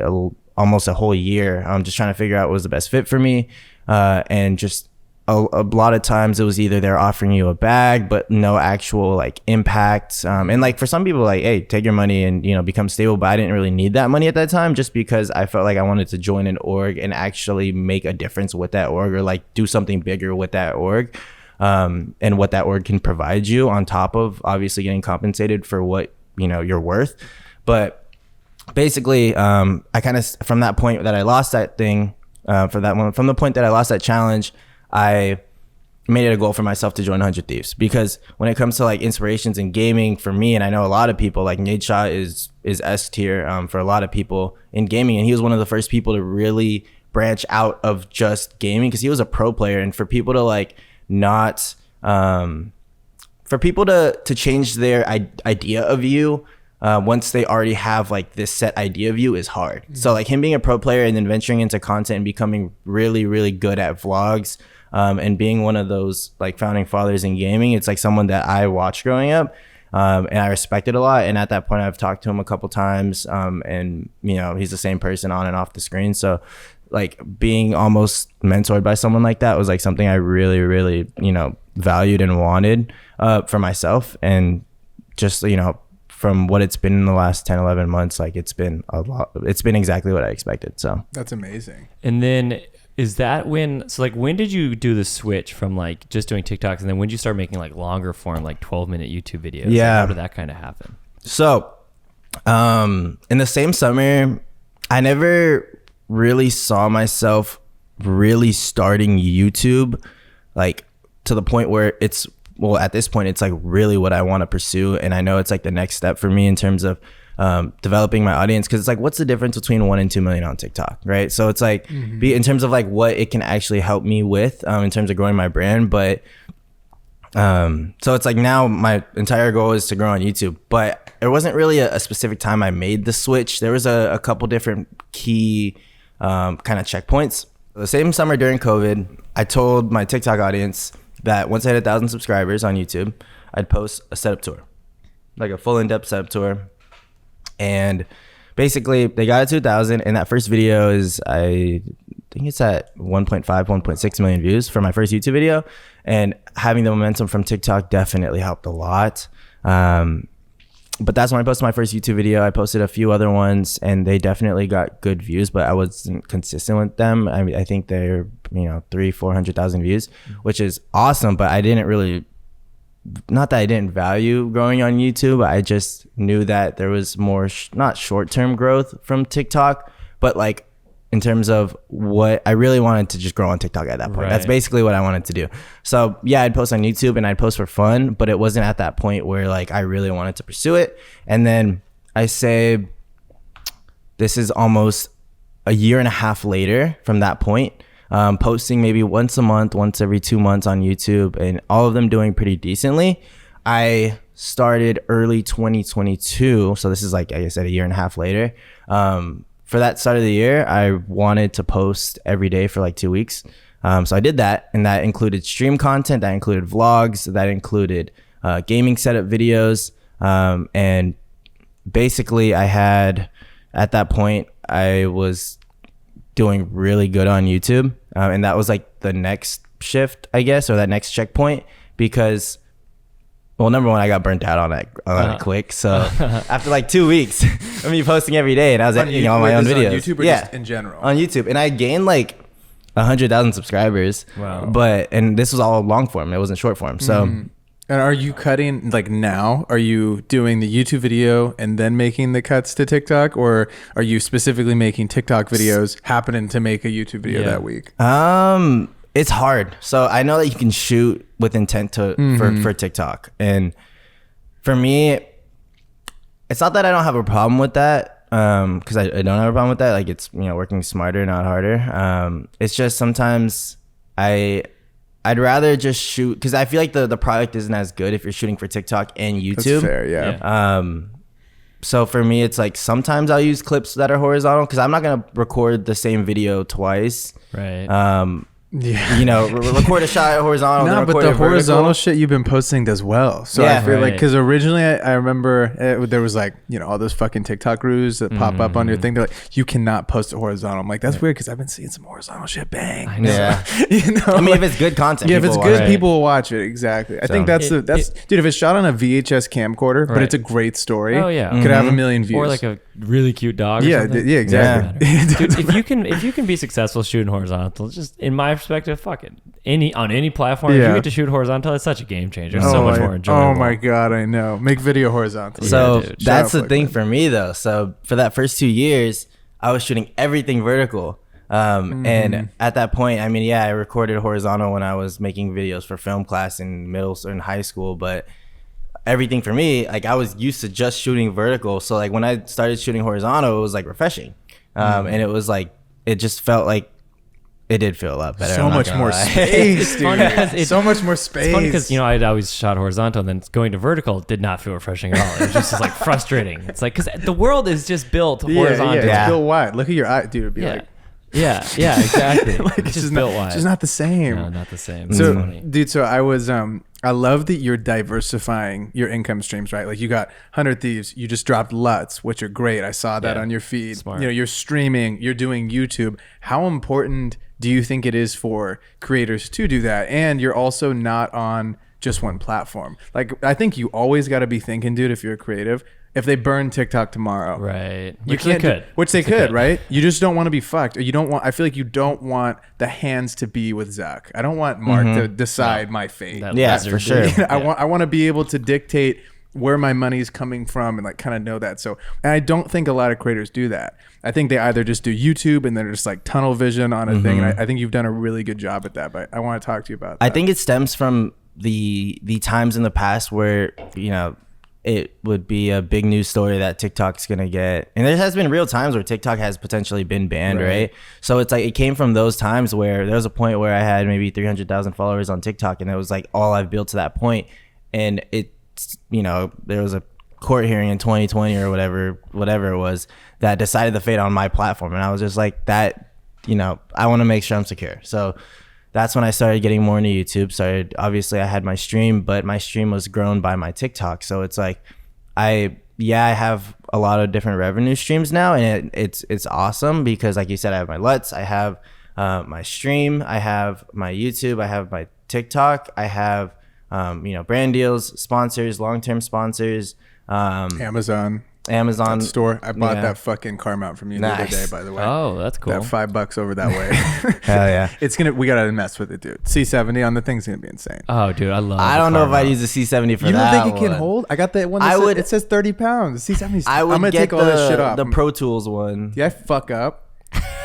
almost a whole year. Just trying to figure out what was the best fit for me. And just a lot of times it was either they're offering you a bag but no actual like impact, and like for some people, like, hey, take your money and become stable. But I didn't really need that money at that time, just because I felt like I wanted to join an org and actually make a difference with that org, or like do something bigger with that org, and what that org can provide you on top of obviously getting compensated for what you're worth. But basically, I kind of, from that point that I lost that thing, from the point that I lost that challenge, I made it a goal for myself to join 100 Thieves. Because when it comes to like inspirations in gaming for me, and I know a lot of people, like Nate Shaw is S tier for a lot of people in gaming, and he was one of the first people to really branch out of just gaming, because he was a pro player. And for people to like not for people to change their idea of you once they already have like this set idea of you is hard. So like him being a pro player and then venturing into content and becoming really, really good at vlogs, and being one of those like founding fathers in gaming, it's like someone that I watched growing up, and I respected a lot. And at that point, I've talked to him a couple times, and he's the same person on and off the screen. So like being almost mentored by someone like that was like something I really, really valued and wanted for myself. And just from what it's been in the last 10-11 months, like it's been a lot. It's been exactly what I expected. So that's amazing. And then is that when did you do the switch from like just doing TikToks, and then when did you start making like longer form, like 12-minute YouTube videos? Yeah. Like, how did that kind of happen? So in the same summer, I never really saw myself really starting YouTube, like to the point where at this point it's like really what I want to pursue. And I know it's like the next step for me in terms of developing my audience, because it's like, what's the difference between 1 and 2 million on TikTok, right? So it's like in terms of like what it can actually help me with in terms of growing my brand. But so it's like now my entire goal is to grow on YouTube, but it wasn't really a specific time I made the switch. There was a couple different key kind of checkpoints. The same summer during COVID, I told my TikTok audience that once I hit 1,000 subscribers on YouTube, I'd post a setup tour, like a full in-depth setup tour. And basically they got it to 1,000, and that first video is, I think it's at 1.5, 1.6 million views for my first YouTube video. And having the momentum from TikTok definitely helped a lot. But that's when I posted my first YouTube video. I posted a few other ones and they definitely got good views, but I wasn't consistent with them. I mean, I think they're, 300,000-400,000 views, which is awesome. But I didn't really, not that I didn't value growing on YouTube, I just knew that there was more, not short-term growth from TikTok, but like in terms of what I really wanted to just grow on TikTok at that point. Right. That's basically what I wanted to do. So yeah, I'd post on YouTube and I'd post for fun, but it wasn't at that point where like I really wanted to pursue it. And then I say this is almost a year and a half later from that point, posting maybe once a month, once every 2 months on YouTube, and all of them doing pretty decently. I started early 2022. So this is like I said, a year and a half later. For that start of the year, I wanted to post every day for like 2 weeks. So I did that, and that included stream content, that included vlogs, that included gaming setup videos. And basically I had, at that point, I was doing really good on YouTube. And that was like the next shift, I guess, or that next checkpoint, because well, number one, I got burnt out on it quick. So after like 2 weeks of me posting every day, and I was on my own videos. On YouTube or just in general? On YouTube. And I gained like 100,000 subscribers. Wow. And this was all long form. It wasn't short form. So. And are you cutting like now? Are you doing the YouTube video and then making the cuts to TikTok, or are you specifically making TikTok videos happening to make a YouTube video that week? It's hard. So I know that you can shoot with intent for TikTok, and for me, it's not that I don't have a problem with that, because I don't have a problem with that. Like, it's, working smarter, not harder. It's just sometimes I'd rather just shoot, because I feel like the product isn't as good if you're shooting for TikTok and YouTube. That's fair, yeah. So for me, it's like sometimes I'll use clips that are horizontal, because I'm not gonna record the same video twice. Right. Yeah. Record a shot horizontal. No, then but record the it vertical. horizontal shit you've been posting does well. So Yeah. I feel like, Right. because originally I remember there was like, all those fucking TikTok gurus that pop up on your thing. They're like, you cannot post it horizontal. I'm like, that's weird, because I've been seeing some horizontal shit bang. I know. Yeah. I mean, if it's good content. yeah, if it's people good, watch it. people will watch it. Exactly. I think that's dude. If it's shot on a VHS camcorder, but Right. it's a great story. Oh, yeah. Could have a million views. Or like a really cute dog. Or yeah, something. yeah, exactly. Dude, if you can be successful shooting horizontal, just in my perspective, fuck it. On any platform, if Yeah. you get to shoot horizontal, it's such a game changer. It's so much more enjoyable. Oh my god, I know. Make video horizontal. So dude. that's Shut the up, thing like for me, though. So for that first 2 years, I was shooting everything vertical. And at that point, I mean, yeah, I recorded horizontal when I was making videos for film class in middle or in high school, but everything for me, like, I was used to just shooting vertical. So like when I started shooting horizontal, it was like refreshing. And it was like, it just felt like it did feel a lot better. So much more space, It's fun because dude. So much more space. It's funny because I'd always shot horizontal, and then going to vertical did not feel refreshing at all. It was just like frustrating. It's like, because the world is just built horizontal. Yeah, Yeah. it's built wide. Look at your eye, dude. It'd be like, yeah, exactly. like it's just built wide. It's just not the same. No, not the same. So, It's funny. dude, so I was, I love that you're diversifying your income streams, right? Like, you got 100 Thieves, you just dropped LUTs, which are great. I saw that Yeah. on your feed. Smart. You're streaming, you're doing YouTube. How important do you think it is for creators to do that? And you're also not on just one platform. Like, I think you always got to be thinking, dude, if you're a creative, if they burn TikTok tomorrow, Right. you can't which they They could, could. right? You just don't want to be fucked, or you don't want. I feel like you don't want the hands to be with Zach. I don't want Mark to decide my fate. That Yeah, lizard for sure. dude. I want to be able to dictate where my money's coming from and like kind of know that. So, and I don't think a lot of creators do that. I think they either just do YouTube and they're just like tunnel vision on a thing. And I think you've done a really good job at that. But I want to talk to you about that. I think it stems from the times in the past where, it would be a big news story that TikTok's gonna get, and there has been real times where TikTok has potentially been banned, right? So it's like it came from those times where there was a point where I had maybe 300,000 followers on TikTok, and it was like all I've built to that point, and it's there was a court hearing in 2020 or whatever it was that decided the fate on my platform, and I was just like that, I want to make sure I'm secure. So that's when I started getting more into YouTube. Obviously I had my stream, but my stream was grown by my TikTok. So it's like, I have a lot of different revenue streams now, and it's awesome because, like you said, I have my LUTs, I have my stream, I have my YouTube, I have my TikTok, I have brand deals, sponsors, long-term sponsors, Amazon store. I bought yeah. that fucking car mount from you the other Nice. day, by the way. Oh, that's cool. That $5 over that way. Hell yeah. We gotta mess with it, dude. C70 on the thing's gonna be insane. Oh, dude, I love. I don't know if I'd use a C70 for You don't that think it can one. hold? I got that one. It says 30 pounds. C70. I would I'm gonna get take all this shit off. the Pro Tools one. Yeah, I fuck up.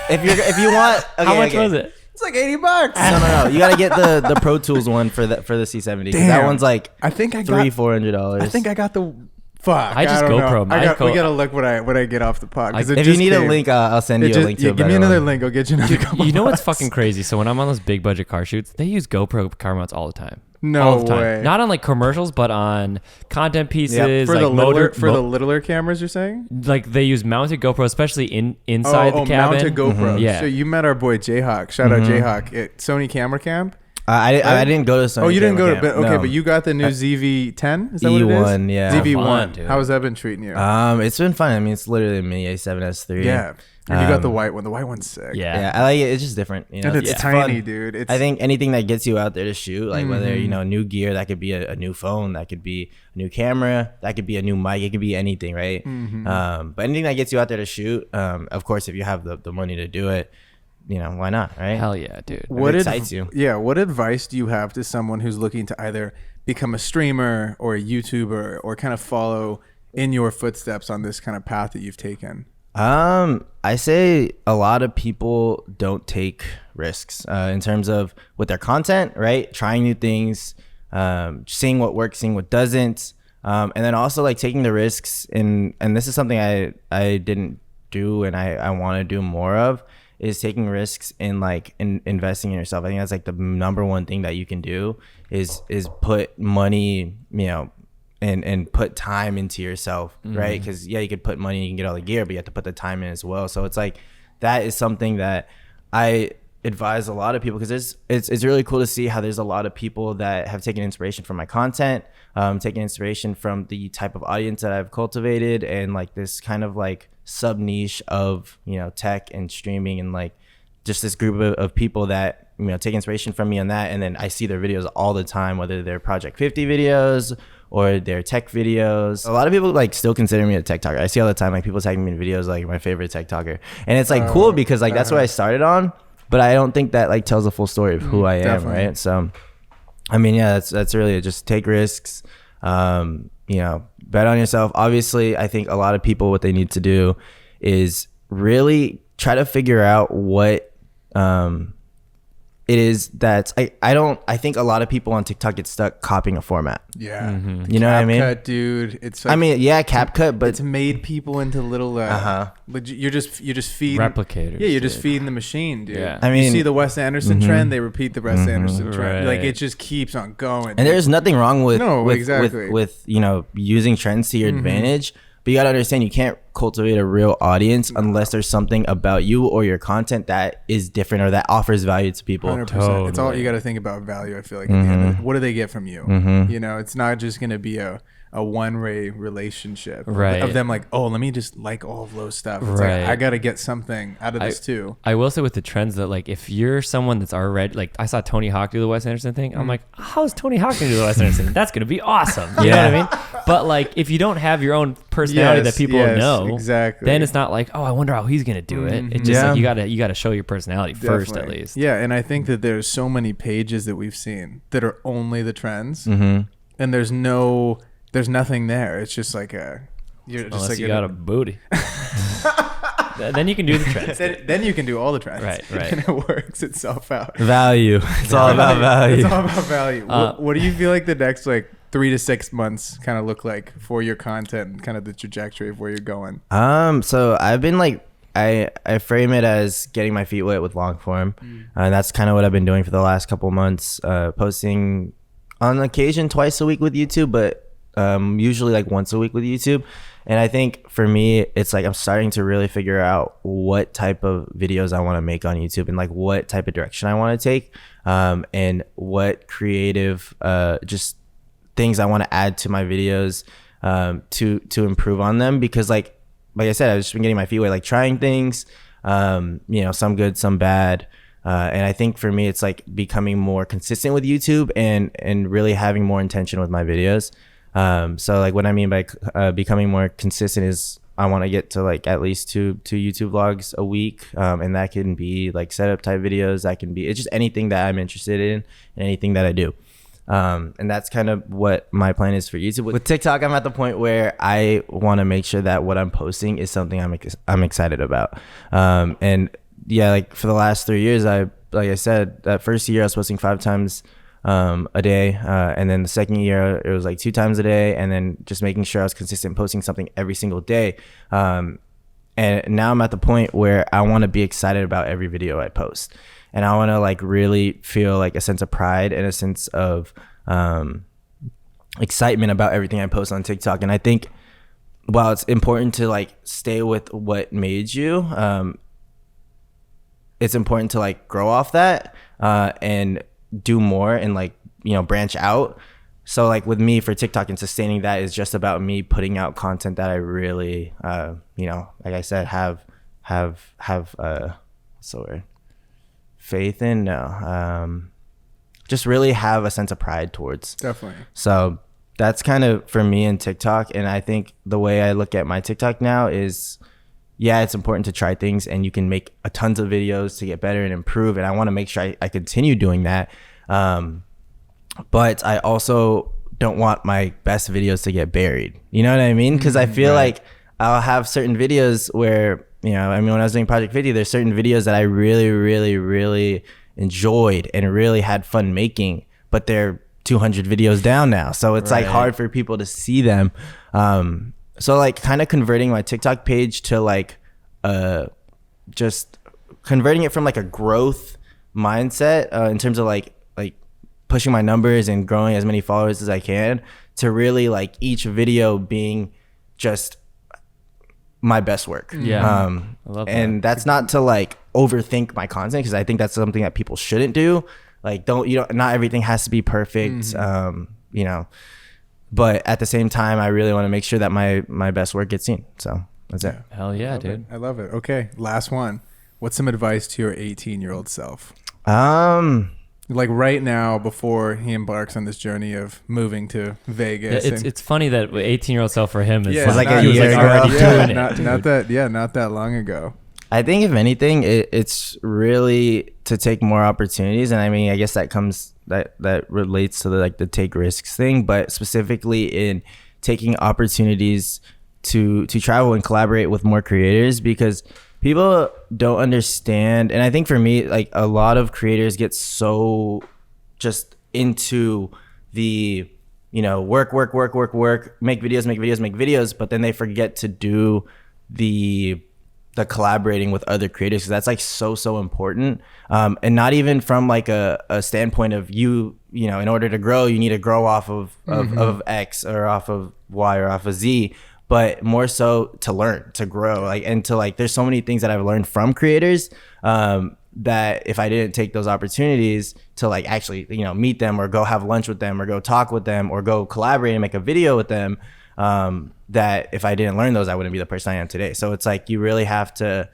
If you want, okay, How much okay. was it? It's like $80. No. You gotta get the Pro Tools one for the C70. 'Cause that Damn. one's like I think I got $400. I think I got the. Fuck. I just don't know. GoPro. We gotta look what I get off the pod. 'Cause it If you just need came. a link, I'll send you a link to a give me better another one. link. I'll get you another couple You know what's bucks. fucking crazy? So when I'm on those big budget car shoots, they use GoPro car mounts all the time. No all the time. way. Not on like commercials, but on content pieces. For like the motor, littler cameras, you're saying? like they use mounted GoPro, especially inside the cabin. mounted GoPro. Yeah. So you met our boy Jayhawk. Shout out Jayhawk at Sony Camera Camp. I didn't go to Sony. Oh, you didn't go to, Camera but, okay, Camp. but you got the new ZV-10. Is that what it is? E1, yeah. ZV-1. Fun, dude. How has that been treating you? It's been fun. I mean, it's literally a mini A7S3. yeah. And you got the white one. The white one's sick. Yeah. Yeah, I like it. It's just different. And it's It's tiny, fun. dude. I think anything that gets you out there to shoot, like whether new gear, that could be a new phone, that could be a new camera, that could be a new mic, it could be anything, right? But anything that gets you out there to shoot, of course, if you have the money to do it, why not, right? Hell yeah, dude. what excites you. Yeah. What advice do you have to someone who's looking to either become a streamer or a YouTuber or kind of follow in your footsteps on this kind of path that you've taken? I say a lot of people don't take risks in terms of with their content, right? Trying new things, seeing what works, seeing what doesn't, and then also like taking the risks. And this is something I didn't do and I want to do more of, is taking risks in like investing in yourself. I think that's like the number one thing that you can do is put money, you know, and put time into yourself, right? Because yeah, you could put money, you can get all the gear, but you have to put the time in as well. So it's like that is something that I advise a lot of people, because it's really cool to see how there's a lot of people that have taken inspiration from my content, taking inspiration from the type of audience that I've cultivated, and like this kind of like sub niche of, you know, tech and streaming, and like just this group of people that, you know, take inspiration from me on that. And then I see their videos all the time, whether they're Project 50 videos or their tech videos. A lot of people like still consider me a tech talker. I see all the time like people tagging me in videos like my favorite tech talker, and it's like cool because like that's what I started on, but I don't think that like tells the full story of who I am. Definitely. Right? So I mean, yeah, that's really it. Just take risks, you know, bet on yourself. Obviously, I think a lot of people, what they need to do is really try to figure out what it is that's I think a lot of people on TikTok get stuck copying a format. Yeah. You know what I mean? CapCut, dude. It's like, I mean, yeah, CapCut, but it's made people into little you're just feeding replicators. Yeah, you're just feeding the machine, dude. Yeah. I mean, you see the Wes Anderson trend, they repeat the Wes Anderson trend. Right. Like it just keeps on going. and there's nothing wrong with exactly. with you know, using trends to your advantage. But you got to understand, you can't cultivate a real audience unless there's something about you or your content that is different or that offers value to people. 100%. Totally. It's all you got to think about value. I feel like at the end of it, what do they get from you? You know, it's not just going to be a one-way relationship of them like, oh, let me just like all of Lough's stuff. It's like, I got to get something out of this too. I will say with the trends that like, if you're someone that's already like, I saw Tony Hawk do the Wes Anderson thing. I'm like, how is Tony Hawk gonna do the Wes Anderson? That's gonna be awesome. You know what I mean? But like, if you don't have your own personality that people know, exactly, then it's not like, oh, I wonder how he's gonna do it. It's just like you gotta show your personality first, at least. Yeah, and I think that there's so many pages that we've seen that are only the trends, and there's nothing there. It's just like you're just unless like you got a booty. Then you can do the trends. then you can do all the trends. Right. And it works itself out. Value. It's all about value. It's all about value. What do you feel like the next like 3 to 6 months kind of look like for your content and kind of the trajectory of where you're going? So I've been like, I frame it as getting my feet wet with long form. And that's kind of what I've been doing for the last couple months, posting on occasion twice a week with YouTube, but usually like once a week with YouTube. And I think for me, it's like I'm starting to really figure out what type of videos I want to make on YouTube and like what type of direction I want to take, and what creative just things I want to add to my videos to improve on them. Because like I said, I've just been getting my feet wet, like trying things, you know, some good, some bad. And I think for me, it's like becoming more consistent with YouTube and really having more intention with my videos. So like what I mean by becoming more consistent is I want to get to like at least two YouTube vlogs a week, and that can be like setup type videos. That can be, it's just anything that I'm interested in and anything that I do. And that's kind of what my plan is for YouTube. With TikTok, I'm at the point where I want to make sure that what I'm posting is something I'm excited about. And yeah, like for the last 3 years, like I said, that first year I was posting 5 times a day, and then the second year it was like 2 times a day, and then just making sure I was consistent posting something every single day. And now I'm at the point where I want to be excited about every video I post, and I want to like really feel like a sense of pride and a sense of excitement about everything I post on TikTok. And I think while it's important to like stay with what made you, it's important to like grow off that and do more and like, you know, branch out. So like with me for TikTok and sustaining that is just about me putting out content that I really you know, like I said, have what's the word, faith in, just really have a sense of pride towards. Definitely. So that's kind of for me in TikTok. And I think the way I look at my TikTok now is, yeah, it's important to try things, and you can make a tons of videos to get better and improve. And I want to make sure I continue doing that. But I also don't want my best videos to get buried. You know what I mean? Because I feel like I'll have certain videos where, you know, I mean, when I was doing Project 50, there's certain videos that I really, really, really enjoyed and really had fun making, but they're 200 videos down now. So it's like hard for people to see them. So like kind of converting my TikTok page to like, just converting it from like a growth mindset, in terms of like pushing my numbers and growing as many followers as I can, to really like each video being just my best work. Yeah. I love that. And that's not to like overthink my content, because I think that's something that people shouldn't do. Like not everything has to be perfect. You know, but at the same time, I really want to make sure that my best work gets seen. So that's it. Hell yeah, dude. I love it. Okay, last one. What's some advice to your 18-year-old self? Like right now, before he embarks on this journey of moving to Vegas. Yeah, it's funny that 18-year-old self for him is like a he was year like ago. already doing it. Not that long ago. I think if anything, it's really to take more opportunities. And I mean, I guess that relates to the take risks thing, but specifically in taking opportunities to travel and collaborate with more creators, because people don't understand. And I think for me, like a lot of creators get so just into the, you know, work, make videos, but then they forget to do the collaborating with other creators. 'Cause that's like so important. And not even from like a standpoint of you know, in order to grow, you need to grow off of X or off of Y or off of Z, but more so to learn, to grow, like, and to like, there's so many things that I've learned from creators, that if I didn't take those opportunities to like actually, you know, meet them or go have lunch with them or go talk with them or go collaborate and make a video with them, that if I didn't learn those, I wouldn't be the person I am today. So it's like, you really have to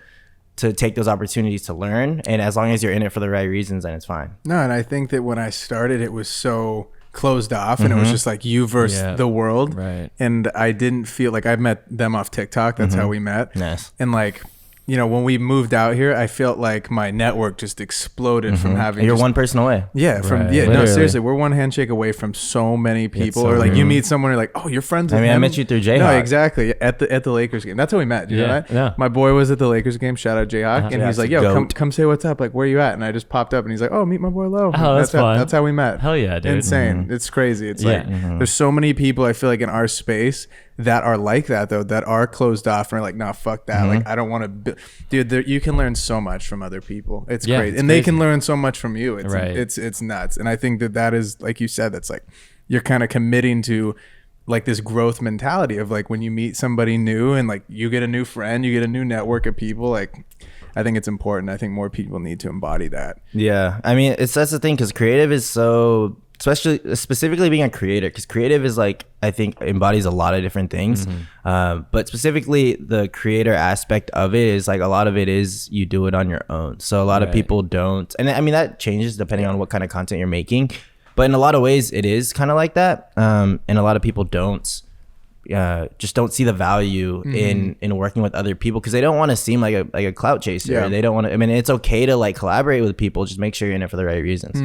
take those opportunities to learn. And as long as you're in it for the right reasons, then it's fine. No, and I think that when I started, it was so closed off, and it was just like you versus the world. Right. And I didn't feel like, I met them off TikTok. That's how we met. Nice. And like, you know, when we moved out here, I felt like my network just exploded from having. You're one person away. Yeah, from Right. no, Literally. seriously, we're one handshake away from so many people. so Or like weird. you meet someone, you're like, oh, you're friends with I mean, him? I met you through Jayhawk. No, exactly. At the Lakers game. That's how we met. Do you know that? Yeah. My boy was at the Lakers game. Shout out Jayhawk, and he's Jayhawk's like, a yo, goat. come say what's up. Like, where you at? And I just popped up, and he's like, oh, meet my boy Lough. Oh, that's fun. That's how we met. Hell yeah, dude. Insane. It's crazy. It's Yeah. like there's so many people I feel like in our space that are like that, though, that are closed off and are like, nah, fuck that. Like, I don't want to. Dude, you can learn so much from other people. It's Yeah, crazy, it's and they crazy. can learn so much from you. It's Right. it's nuts. And I think that is, like you said, that's like you're kind of committing to like this growth mentality of like when you meet somebody new and like you get a new friend, you get a new network of people. Like, I think it's important. I think more people need to embody that. Yeah. I mean, that's the thing, because creative is so, specifically being a creator, because creative is like, I think embodies a lot of different things. But specifically the creator aspect of it is like, a lot of it is you do it on your own. So a lot of people don't, and I mean, that changes depending on what kind of content you're making, but in a lot of ways it is kind of like that. And a lot of people just don't see the value in working with other people, because they don't want to seem like a clout chaser. Yeah. They don't want to. I mean, it's okay to like collaborate with people. Just make sure you're in it for the right reasons.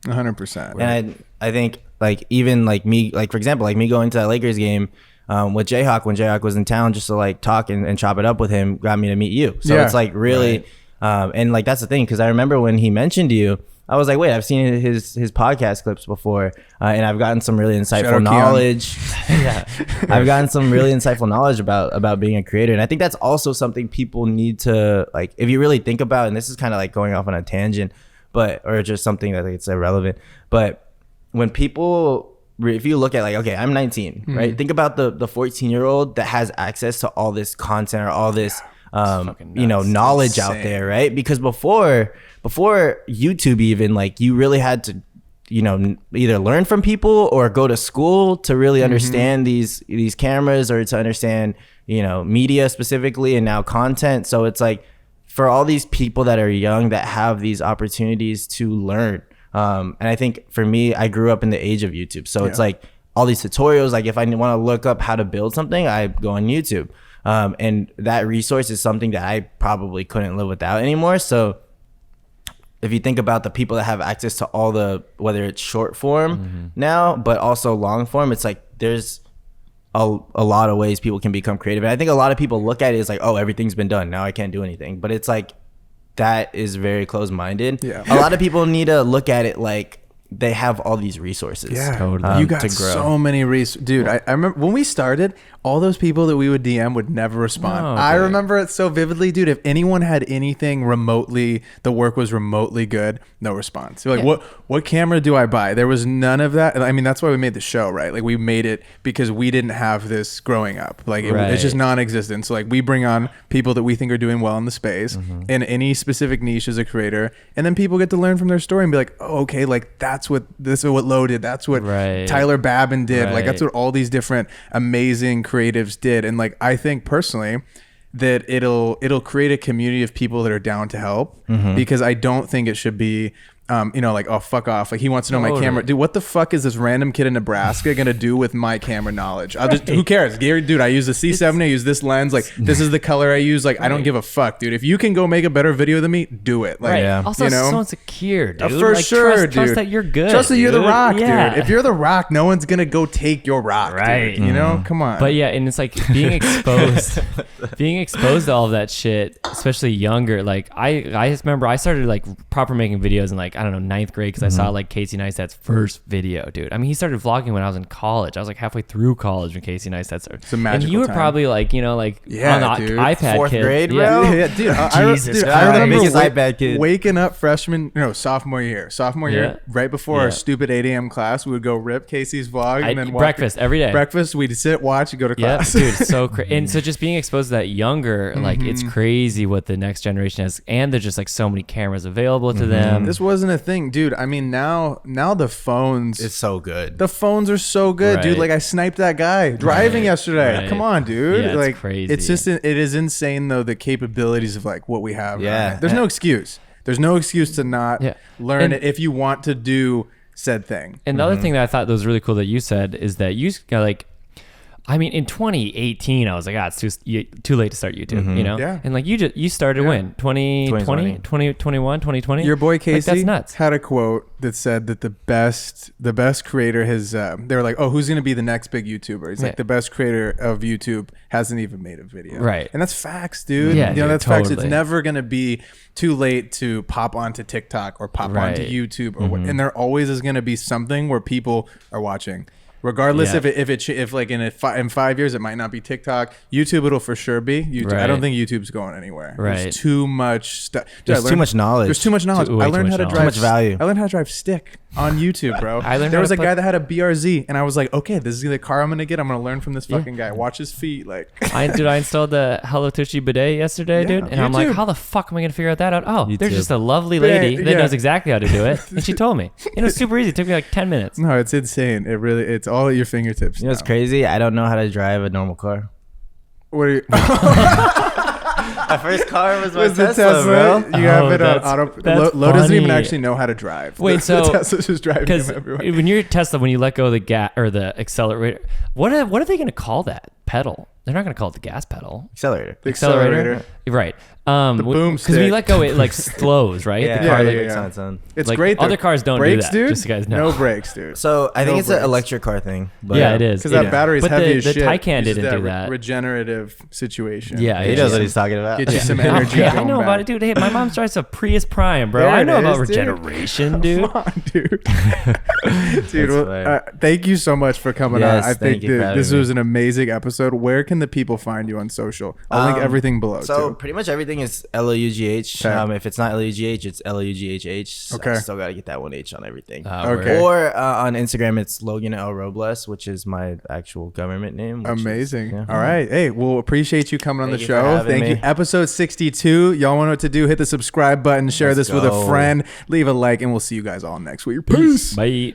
100%. And I think like even like me, like for example, like me going to that Lakers game with Jayhawk when Jayhawk was in town, just to like talk and chop it up with him, got me to meet you. So it's like really, and like that's the thing, because I remember when he mentioned you, I was like, wait, I've seen his podcast clips before, and I've gotten some really insightful knowledge. I've gotten some really insightful knowledge about being a creator, and I think that's also something people need to, like, if you really think about. And this is kind of like going off on a tangent, or just something that it's irrelevant. But when people, if you look at like, okay, I'm 19, right? Think about the 14-year-old that has access to all this content or all this, you know, knowledge out there, right? Because before YouTube, even like you really had to, you know, either learn from people or go to school to really understand these cameras, or to understand, you know, media specifically, and now content. So it's like, for all these people that are young that have these opportunities to learn, and I think for me, I grew up in the age of YouTube, so it's like all these tutorials. Like if I want to look up how to build something, I go on YouTube. And that resource is something that I probably couldn't live without anymore. So if you think about the people that have access to all the, whether it's short form now, but also long form, it's like there's a lot of ways people can become creative. And I think a lot of people look at it as like, oh, everything's been done. Now I can't do anything. But it's like, that is very close-minded. Yeah. A lot of people need to look at it like they have all these resources. Yeah, Totally. you got to grow. so many resources. Dude, I remember when we started, all those people that we would DM would never respond. No, I dude. remember it so vividly, dude. If anyone had anything remotely, the work was remotely good, no response. You're like, what camera do I buy? There was none of that. I mean, that's why we made the show, right? Like, we made it because we didn't have this growing up. Like, it's just non-existent. So, like, we bring on people that we think are doing well in the space in any specific niche as a creator, and then people get to learn from their story and be like, oh, okay, like, this is what Lough did. That's what Tyler Babin did. Like, that's what all these different amazing creatives did. And like, I think personally that it'll create a community of people that are down to help, because I don't think it should be like, oh, fuck off. Like, he wants to know my camera. Dude, what the fuck is this random kid in Nebraska gonna do with my camera knowledge? Who cares? Gary, dude, I use a C70, I use this lens. Like, this is the color I use. Like, I don't give a fuck, dude. If you can go make a better video than me, do it. Like, Also, you know? so insecure, dude. For like, sure, dude. Trust that you're good. Trust that you're the Rock, dude. If you're the Rock, no one's gonna go take your Rock, Right. dude. You know? Come on. But yeah, and it's like being exposed to all of that shit, especially younger. Like, I just remember I started like proper making videos in like, I don't know, 9th grade, because I saw like Casey Neistat's first video, dude. I mean, he started vlogging when I was in college. I was like halfway through college when Casey Neistat started. It's a magical And you were time. probably like, you know, like on the dude. iPad 4th kid. grade, Yeah. bro? Yeah, dude. Jesus I remember biggest iPad kid. waking up sophomore year, right before our stupid 8 a.m. class, we would go rip Casey's vlog and then breakfast every day. Breakfast, we'd sit, watch, and go to Yeah, class. dude, so and so just being exposed to that younger, like, it's crazy what the next generation has, and there's just like so many cameras available to them. This wasn't a thing, dude. I mean, now the phones, It's so good. the phones are so good, dude. Right. Like, I sniped that guy driving yesterday. Right. Come on, dude. Yeah, it's like, crazy. It's just, it is insane though, the capabilities of like what we have. Yeah. Right? There's no excuse. There's no excuse to not learn And- it if you want to do said thing. And the other thing that I thought was really cool that you said is that you like, I mean, in 2018, I was like, it's too late to start YouTube, you know? Yeah. And like, you started when? 2020, 2021, 2020? Your boy Casey Like, that's nuts. had a quote that said that the best creator has, they were like, oh, who's going to be the next big YouTuber? He's like, the best creator of YouTube hasn't even made a video. Right. And that's facts, dude. Yeah, you know, dude, that's facts. It's totally. never going to be too late to pop onto TikTok or pop onto YouTube or what. And there always is going to be something where people are watching. Regardless if like in 5 years it might not be TikTok, YouTube it'll for sure be YouTube. I don't think YouTube's going anywhere. Right. There's too much stuff. There's too much knowledge. There's too much knowledge. Way I too learned much how to knowledge. drive. Too much value. I learned how to drive stick on YouTube, bro. There was a guy that had a BRZ, and I was like, okay, this is the car I'm gonna get. I'm gonna learn from this fucking guy. Watch his feet, like. I installed the Hello Tushy bidet yesterday, dude, and I'm like, YouTube. how the fuck am I gonna figure that out? Oh, there's YouTube. just a lovely lady that Yeah. knows exactly how to do it, and she told me. And it was super easy. It took me like 10 minutes. No, it's insane. It's all at your fingertips. You know what's now. crazy? I don't know how to drive a normal car. What are you? My first car was my Was the Tesla, bro. You have Oh, it on that's- auto. that's Lough doesn't even funny. actually know how to drive. Wait, the so- Tesla's just driving Because him everywhere. when you're Tesla, when you let go of the gas or the accelerator, what are they gonna call that pedal? They're not gonna call it the gas pedal. Accelerator. The accelerator. Right. The boom Because when you stick. let go, it like slows, right? Yeah, The car, yeah, like, yeah, It's yeah. on its own. It's like, great. Though. other cars don't do brakes, that, dude. just so you guys know. No brakes, dude. So I think No it's an brakes. electric car thing. But Yeah, it is. Because that Yeah. battery's But heavy the as shit. Taycan It's didn't just do that. regenerative situation. Yeah, He yeah. knows what he's talking about. Get you some energy. Yeah, I going know back. about it, dude. Hey, my mom drives a Prius Prime, bro. There I it know about is, dude. regeneration, dude. Come on, dude. Dude, well, fire. thank you so much for coming on. Yes, I thank think you for having this me. was an amazing episode. Where can the people find you on social? I'll link everything below. So too. pretty much everything is LOUGH. Okay. If it's not LOUGH, it's LOUGHH. So Okay. I still gotta get that one H on everything. Okay. Or on Instagram, it's Logan L Robles, which is my actual government name. which is- Amazing. yeah. All right. Hey, we'll appreciate you coming on Thank the you for show. having Thank you. me. Episode 62. Y'all know what to do. Hit the subscribe button, share Let's this with a go. friend, leave a like, and we'll see you guys all next week. Peace. Bye.